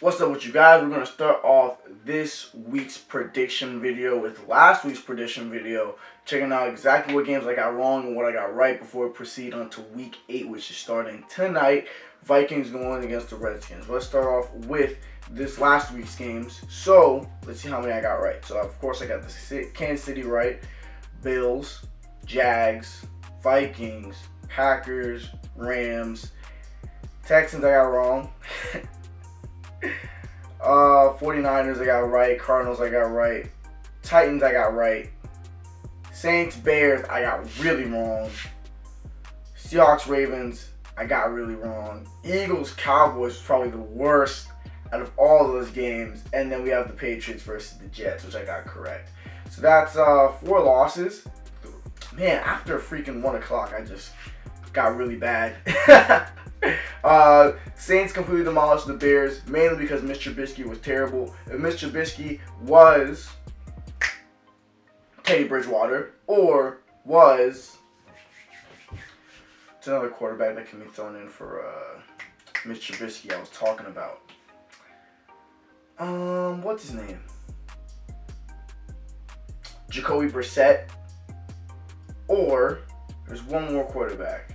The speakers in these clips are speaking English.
What's up with you guys? We're going to start off this week's prediction video with last week's prediction video, checking out exactly what games I got wrong and what I got right before we proceed on to week 8, which is starting tonight. Vikings going against the Redskins. Let's start off with this last week's games. So let's see how many I got right. So of course I got the Kansas City right, Bills, Jags, Vikings, Packers, Rams, Texans I got wrong. 49ers I got right, Cardinals I got right, Titans I got right, Saints, Bears I got really wrong, Seahawks, Ravens I got really wrong, Eagles, Cowboys was probably the worst out of all of those games, and then we have the Patriots versus the Jets, which I got correct. So that's 4 losses. Man, after freaking 1 o'clock I just got really bad. Saints completely demolished the Bears, mainly because Mr. Trubisky was terrible. If Mr. Trubisky was Teddy Bridgewater or was it's another quarterback that can be thrown in for Mr. Trubisky I was talking about. What's his name? Jacoby Brissett, or there's one more quarterback.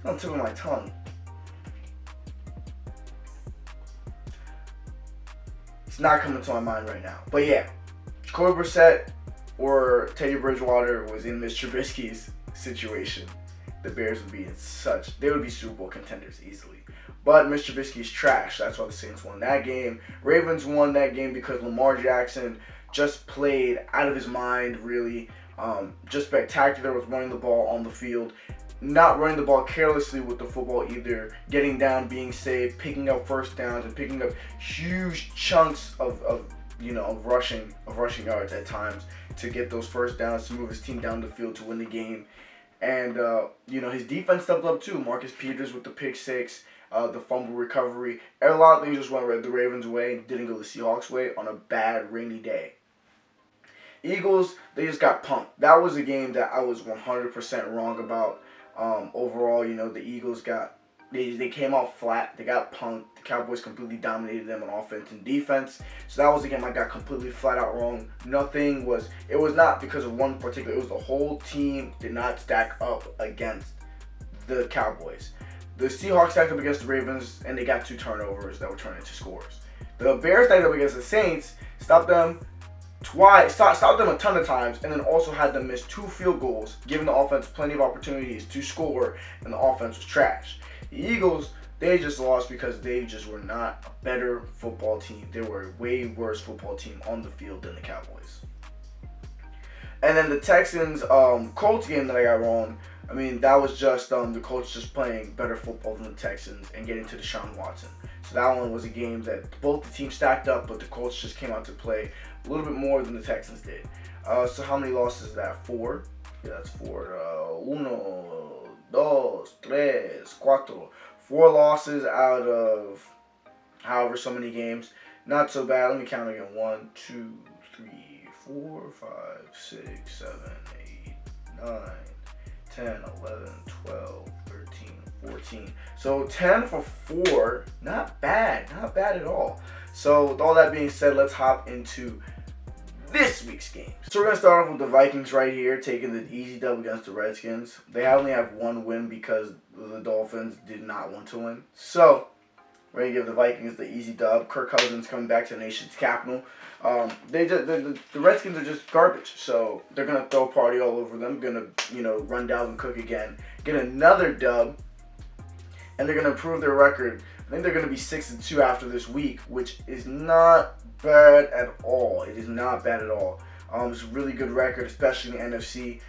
It's on the tip of my tongue. It's not coming to my mind right now. But yeah, Jacoby Brissett or Teddy Bridgewater was in Mr. Trubisky's situation. The Bears would be they would be Super Bowl contenders easily. But Mr. Trubisky's trash. That's why the Saints won that game. Ravens won that game because Lamar Jackson just played out of his mind, really. Just spectacular with running the ball on the field. Not running the ball carelessly with the football either, getting down, being safe, picking up first downs, and picking up huge chunks of rushing yards at times to get those first downs to move his team down the field to win the game. And his defense stepped up too. Marcus Peters with the pick six, the fumble recovery, and a lot of things just went the Ravens' way and didn't go the Seahawks' way on a bad rainy day. Eagles, they just got punked. That was a game that I was 100% wrong about. Overall, the Eagles they came out flat. They got punked. The Cowboys completely dominated them on offense and defense. So that was a game I got completely flat out wrong. It was not because of one particular. It was the whole team did not stack up against the Cowboys. The Seahawks stacked up against the Ravens, and they got 2 turnovers that were turned into scores. The Bears stacked up against the Saints, stopped them a ton of times, and then also had them miss 2 field goals, giving the offense plenty of opportunities to score, and the offense was trash. The Eagles, they just lost because they just were not a better football team. They were a way worse football team on the field than the Cowboys. And then the Texans Colts game that I got wrong, that was just the Colts just playing better football than the Texans and getting to Deshaun Watson. So that one was a game that both the teams stacked up, but the Colts just came out to play a little bit more than the Texans did. So how many losses is that? 4? Yeah, that's 4. 1, 2, 3, 4. 4 losses out of however so many games. Not so bad. Let me count again. 1, 2, 3, 4, 5, 6, 7, 8, 9, 10, 11, 12, 13, 14. So 10 for 4. Not bad. Not bad at all. So with all that being said, let's hop into this week's games. So we're going to start off with the Vikings right here, taking the easy dub against the Redskins. They only have 1 win because the Dolphins did not want to win. So we're going to give the Vikings the easy dub. Kirk Cousins coming back to the nation's capital. The Redskins are just garbage, so they're going to throw a party all over them. Going to, run Dalvin Cook again, get another dub, and they're going to improve their record. I think they're going to be 6-2 after this week, which is not bad at all. It is not bad at all. It's a really good record, especially in the NFC.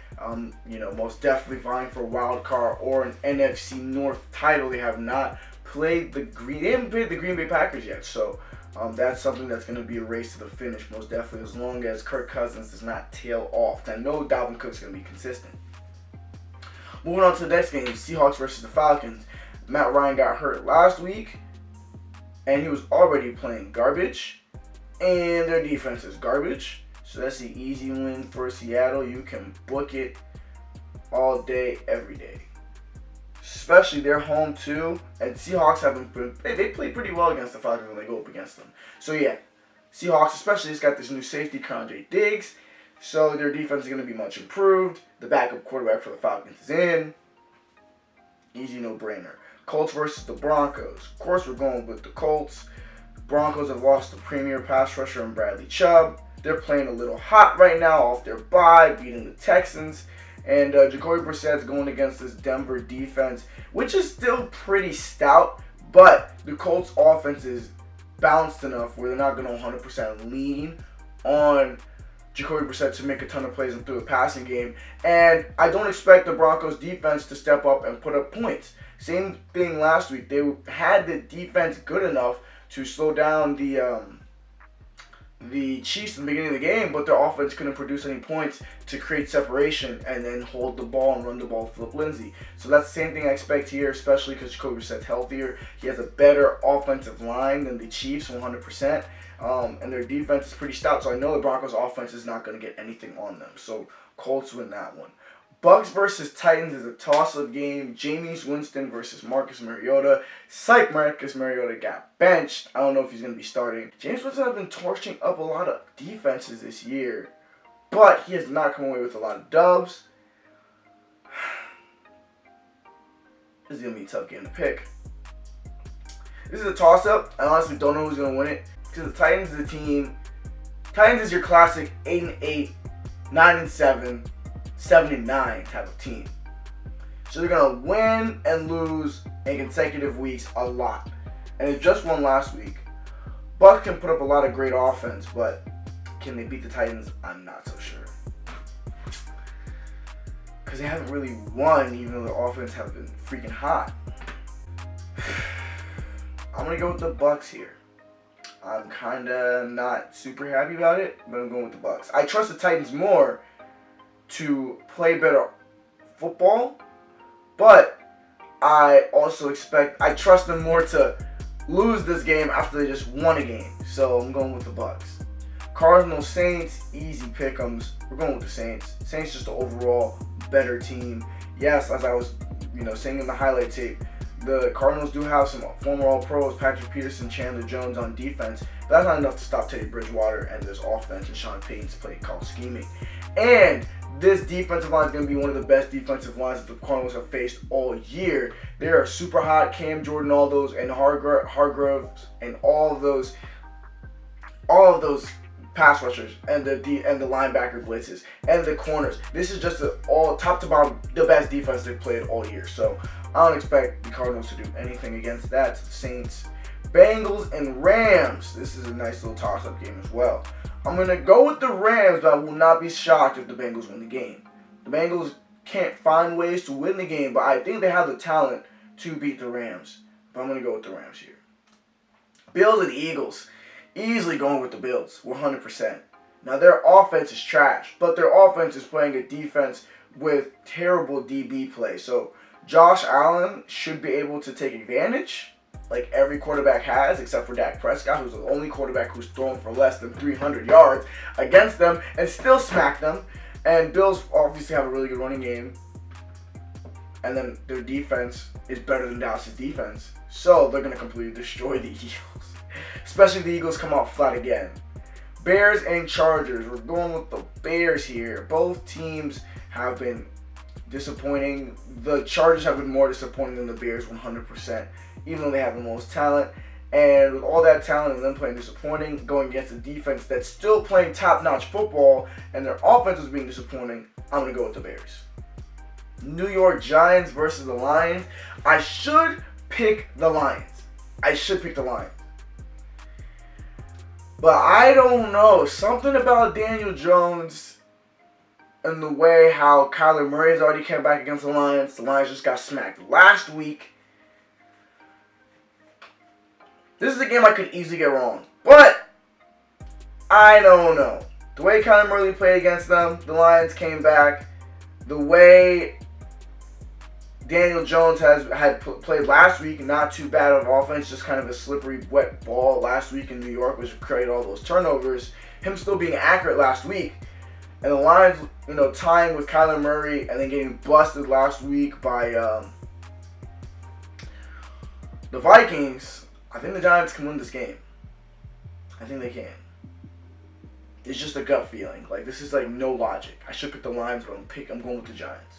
Most definitely vying for a wild card or an NFC North title. They have not played the Green Bay Packers yet, so that's something that's going to be a race to the finish, most definitely, as long as Kirk Cousins does not tail off. I know Dalvin Cook's going to be consistent. Moving on to the next game, Seahawks versus the Falcons. Matt Ryan got hurt last week, and he was already playing garbage, and their defense is garbage. So that's the easy win for Seattle. You can book it all day, every day. especially they're home too, and Seahawks haven't been. They play pretty well against the Falcons when they go up against them. So yeah, Seahawks especially has got this new safety, Condre Diggs. So their defense is going to be much improved. The backup quarterback for the Falcons is in. Easy no-brainer. Colts versus the Broncos. Of course, we're going with the Colts. The Broncos have lost the premier pass rusher in Bradley Chubb. They're playing a little hot right now off their bye, beating the Texans. And Jacoby Brissett's going against this Denver defense, which is still pretty stout. But the Colts offense is balanced enough where they're not going to 100% lean on Jacoby Brissett to make a ton of plays and through the passing game. And I don't expect the Broncos defense to step up and put up points. Same thing last week. They had the defense good enough to slow down the Chiefs in the beginning of the game, but their offense couldn't produce any points to create separation and then hold the ball and run the ball with Philip Lindsay. So that's the same thing I expect here, especially because Jacoby Brissett's healthier. He has a better offensive line than the Chiefs, 100%. And their defense is pretty stout, so I know the Broncos' offense is not going to get anything on them. So Colts win that one. Bucks versus Titans is a toss-up game. Jameis Winston versus Marcus Mariota. Psych, Marcus Mariota got benched. I don't know if he's going to be starting. Jameis Winston has been torching up a lot of defenses this year, but he has not come away with a lot of dubs. This is going to be a tough game to pick. This is a toss-up. I honestly don't know who's going to win it, because the Titans is a team. Titans is your classic 8-8, 9-7, 7-9 type of team. So they're going to win and lose in consecutive weeks a lot. And they just won last week. Bucks can put up a lot of great offense, but can they beat the Titans? I'm not so sure. Because they haven't really won, even though their offense have been freaking hot. I'm going to go with the Bucks here. I'm kind of not super happy about it, but I'm going with the Bucks. I trust the Titans more to play better football, but I trust them more to lose this game after they just won a game. So I'm going with the Bucks. Cardinals, Saints, easy pick'ems. We're going with the Saints. Saints just an overall better team. Yes, as I was, saying in the highlight tape, the Cardinals do have some former All-Pros, Patrick Peterson, Chandler Jones on defense, but that's not enough to stop Teddy Bridgewater and this offense and Sean Payton's play called scheming. And this defensive line is going to be one of the best defensive lines that the Cardinals have faced all year. They are super hot. Cam Jordan, all those, and Hargroves, and all of those pass rushers, and the linebacker blitzes, and the corners. This is just all top to bottom the best defense they've played all year. So I don't expect the Cardinals to do anything against that. The Saints, Bengals, and Rams. This is a nice little toss-up game as well. I'm going to go with the Rams, but I will not be shocked if the Bengals win the game. The Bengals can't find ways to win the game, but I think they have the talent to beat the Rams. But I'm going to go with the Rams here. Bills and Eagles. Easily going with the Bills, 100%. Now, their offense is trash, but their offense is playing a defense with terrible DB play. So Josh Allen should be able to take advantage, like every quarterback has, except for Dak Prescott, who's the only quarterback who's thrown for less than 300 yards against them and still smack them. And Bills obviously have a really good running game. And then their defense is better than Dallas' defense. So they're going to completely destroy the Eagles. Especially if the Eagles come out flat again. Bears and Chargers. We're going with the Bears here. Both teams have been disappointing. The Chargers have been more disappointing than the Bears, 100%. Even though they have the most talent. And with all that talent and them playing disappointing, going against a defense that's still playing top-notch football, and their offense is being disappointing, I'm going to go with the Bears. New York Giants versus the Lions. I should pick the Lions. But I don't know. Something about Daniel Jones and the way how Kyler Murray has already came back against the Lions. The Lions just got smacked last week. This is a game I could easily get wrong. But I don't know. The way Kyler Murray played against them, the Lions came back. The way Daniel Jones had played last week, not too bad of offense, just kind of a slippery, wet ball last week in New York, which created all those turnovers. Him still being accurate last week. And the Lions, tying with Kyler Murray and then getting busted last week by The Vikings, I think the Giants can win this game. I think they can. It's just a gut feeling. Like, this is like no logic. I should pick the Lions, but I'm going with the Giants.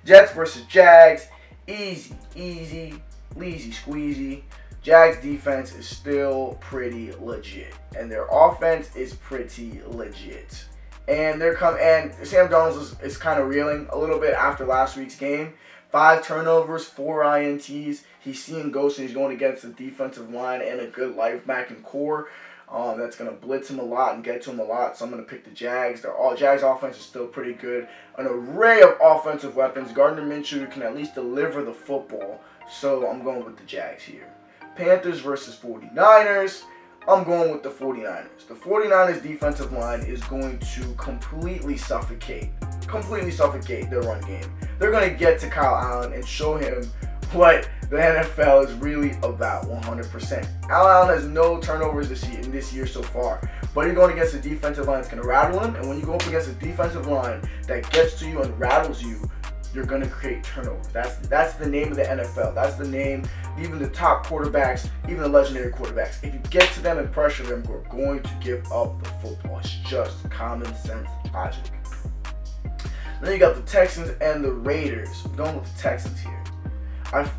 Jets versus Jags. Easy, leasy, squeezy. Jags defense is still pretty legit, and their offense is pretty legit. And Sam Darnold is kind of reeling a little bit after last week's game. 5 turnovers, 4 INTs. He's seeing ghosts, and he's going against the defensive line and a good linebacker core. That's going to blitz him a lot and get to him a lot. So I'm going to pick the Jags. Jags offense is still pretty good. An array of offensive weapons. Gardner Minshew can at least deliver the football. So I'm going with the Jags here. Panthers versus 49ers. I'm going with the 49ers. The 49ers defensive line is going to completely suffocate their run game. They're going to get to Kyle Allen and show him what the NFL is really about 100%. Allen has no turnovers this year so far, but you're going against a defensive line that's going to rattle him, and when you go up against a defensive line that gets to you and rattles you, you're going to create turnovers. That's the name of the NFL. That's the name, even the top quarterbacks, even the legendary quarterbacks. If you get to them and pressure them, we're going to give up the football. It's just common sense logic. Then you got the Texans and the Raiders. I'm going with the Texans here.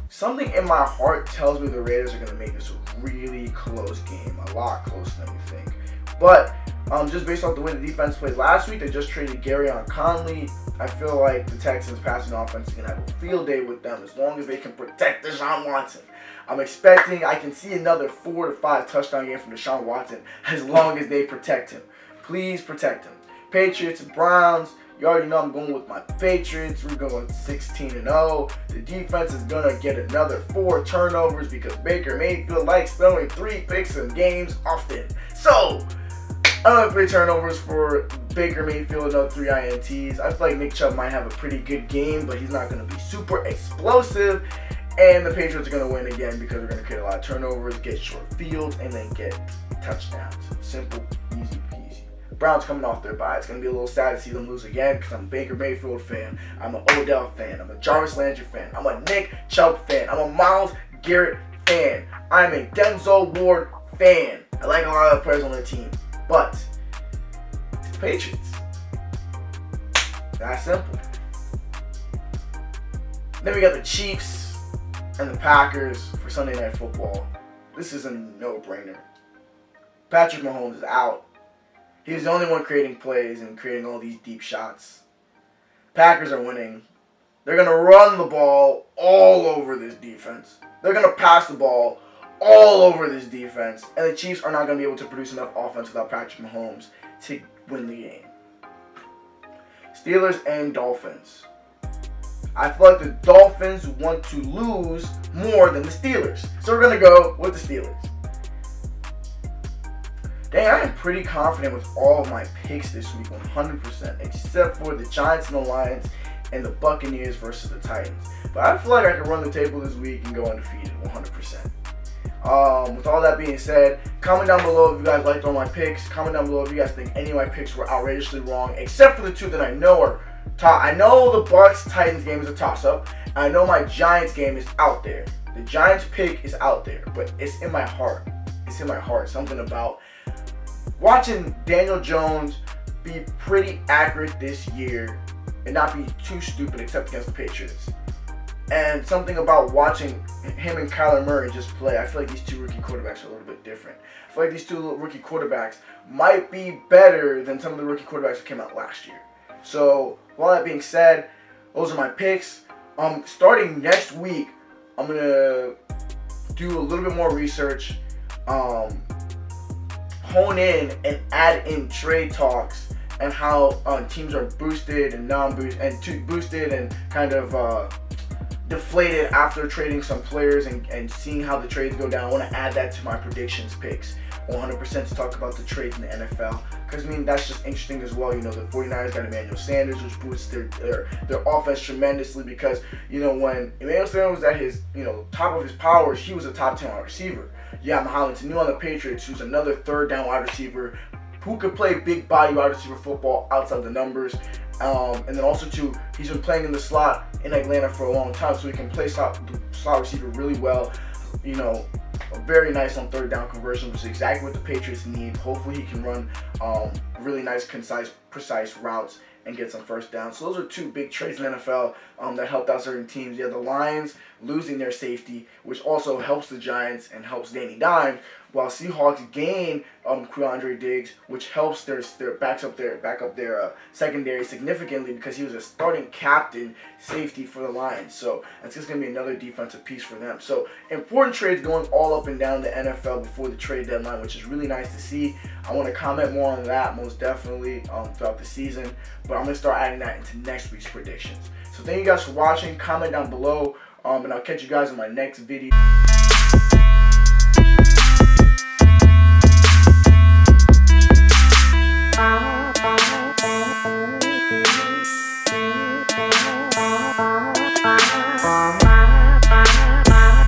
Something in my heart tells me the Raiders are going to make this a really close game. A lot closer than we think. But just based off the way the defense played last week, they just traded Garyon Conley. I feel like the Texans passing offense is going to have a field day with them as long as they can protect Deshaun Watson. I can see another 4 to 5 touchdown game from Deshaun Watson as long as they protect him. Please protect him. Patriots and Browns. You already know I'm going with my Patriots. We're going 16-0. The defense is going to get another 4 turnovers because Baker Mayfield likes throwing 3 picks in games often. So, another 3 turnovers for Baker Mayfield, another 3 INTs. I feel like Nick Chubb might have a pretty good game, but he's not going to be super explosive. And the Patriots are going to win again because they're going to create a lot of turnovers, get short fields, and then get touchdowns. Simple, easy peasy. Browns coming off their bye. It's going to be a little sad to see them lose again because I'm a Baker Mayfield fan. I'm an Odell fan. I'm a Jarvis Landry fan. I'm a Nick Chubb fan. I'm a Myles Garrett fan. I'm a Denzel Ward fan. I like a lot of the players on the team. But it's the Patriots. That's simple. Then we got the Chiefs and the Packers for Sunday Night Football. This is a no-brainer. Patrick Mahomes is out. He's the only one creating plays and creating all these deep shots. Packers are winning. They're going to run the ball all over this defense. They're going to pass the ball all over this defense. And the Chiefs are not going to be able to produce enough offense without Patrick Mahomes to win the game. Steelers and Dolphins. I feel like the Dolphins want to lose more than the Steelers. So we're going to go with the Steelers. Dang, I am pretty confident with all of my picks this week, 100%, except for the Giants and the Lions and the Buccaneers versus the Titans. But I feel like I can run the table this week and go undefeated, 100%. With all that being said, comment down below if you guys liked all my picks. Comment down below if you guys think any of my picks were outrageously wrong, except for the 2 that I know are top. I know the Bucs-Titans game is a toss-up. I know my Giants game is out there. The Giants pick is out there, but it's in my heart. It's in my heart. Something about watching Daniel Jones be pretty accurate this year and not be too stupid except against the Patriots. And something about watching him and Kyler Murray just play. I feel like these 2 rookie quarterbacks are a little bit different. I feel like these 2 rookie quarterbacks might be better than some of the rookie quarterbacks that came out last year. So, with all that being said, those are my picks. Starting next week, I'm going to do a little bit more research. Hone in and add in trade talks and how teams are boosted and non-boosted and boosted and kind of deflated after trading some players and seeing how the trades go down. I want to add that to my predictions picks 100% to talk about the trades in the NFL because I mean that's just interesting as well. You know, the 49ers got Emmanuel Sanders, which boosts their offense tremendously because you know when Emmanuel Sanders was at his top of his powers, he was a top 10 wide receiver. Yeah, Mohamed Sanu on the Patriots, who's another 3rd down wide receiver who could play big body wide receiver football outside the numbers. And then also too, he's been playing in the slot in Atlanta for a long time, so he can play slot receiver really well. you know, very nice on third down conversion, which is exactly what the Patriots need. Hopefully he can run really nice, concise, precise routes and get some first down. So those are two big trades in the NFL that helped out certain teams. You have the Lions losing their safety, which also helps the Giants and helps Danny Dimes, while Seahawks gain Quandre Diggs, which helps their back up their secondary significantly, because he was a starting captain safety for the Lions. So that's just going to be another defensive piece for them. So important trades going all up and down the NFL before the trade deadline, which is really nice to see. I want to comment more on that most definitely throughout the season, but I'm going to start adding that into next week's predictions. So thank you guys for watching. Comment down below, and I'll catch you guys in my next video. Oh.